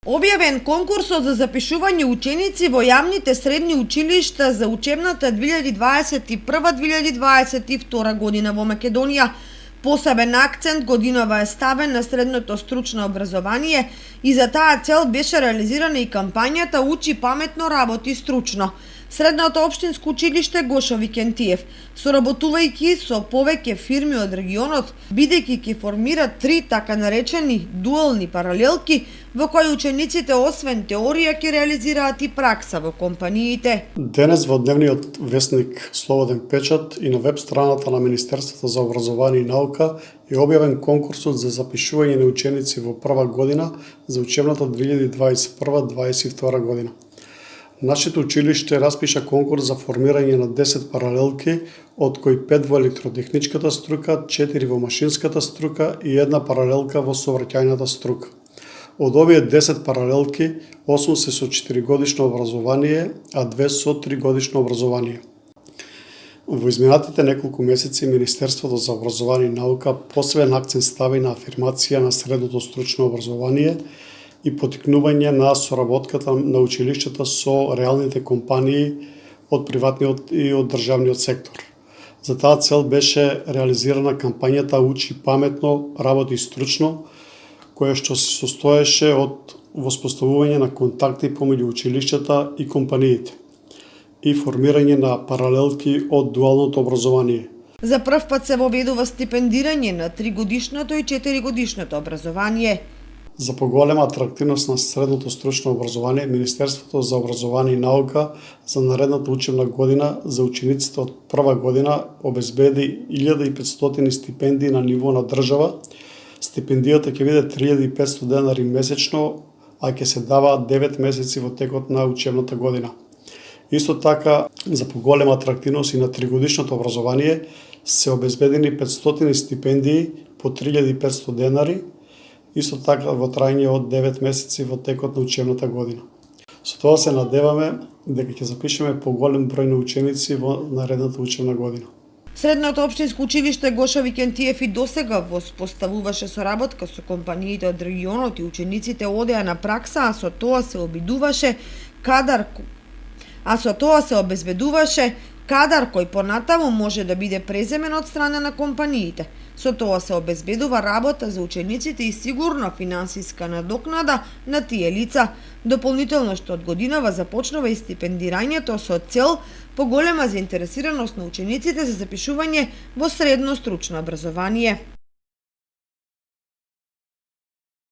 Објавен конкурсот за запишување ученици во јавните средни училишта за учебната 2021-2022 година во Македонија. Посебен акцент годинава е ставен на средното стручно образование и за таа цел беше реализирана и кампањата Учи паметно, работи стручно. Средното општинско училиште Гошо Викентиев, соработувајќи со повеќе фирми од регионот, бидејќи ќе формира 3 така наречени дуални паралелки во кои учениците освен теорија ќе реализираат и пракса во компаниите. Денес во дневниот весник Слободен печат и на веб страната на Министерството за образование и наука е објавен конкурсот за запишување на ученици во прва година за учебната 2021-2022 година. Нашето училиште распиша конкурс за формирање на 10 паралелки, од кои 5 во електротехничката струка, 4 во машинската струка и 1 паралелка во сообраќајната струка. Од овие 10 паралелки, 8 се со 4-годишно образование, а 2 со 3-годишно образование. Во изминатите неколку месеци Министерството за образование и наука посебен акцент стави на афирмација на средното стручно образование и поттикнување на соработката на училиштата со реалните компании од приватниот и од државниот сектор. За таа цел беше реализирана кампањата Учи паметно, работи стручно, која што се состоеше од воспоставување на контакти помеѓу училиштата и компаниите и формирање на паралелки од дуалното образование. За прв пат се воведува стипендирање на 3-годишното и 4-годишното образование. За поголема атрактивност на средното стручно образование, Министерството за образование и наука за наредната учебна година за учениците од прва година обезбеди 1500 стипендии на ниво на држава. Стипендијата ќе биде 3500 денари месечно, а ќе се дава 9 месеци во текот на учебната година. Исто така, за поголема атрактивност и на 3-годишното образование се обезбедени 500 стипендии по 3500 денари, исто така во трајање од 9 месеци во текот на учебната година. Со тоа се надеваме дека ќе запишеме поголем број на ученици во наредната учебна година. Средното општинско училиште Гошо Викентиев и досега воспоставуваше соработка со компаниите од регионот и учениците одеа на пракса, а со тоа се обезбедуваше кадар кој понатаму може да биде преземен од страна на компаниите. Со тоа се обезбедува работа за учениците и сигурна финансиска надокнада на тие лица. Дополнително што од годинава започнува и стипендирањето со цел поголема заинтересираност на учениците за запишување во средно стручно образование.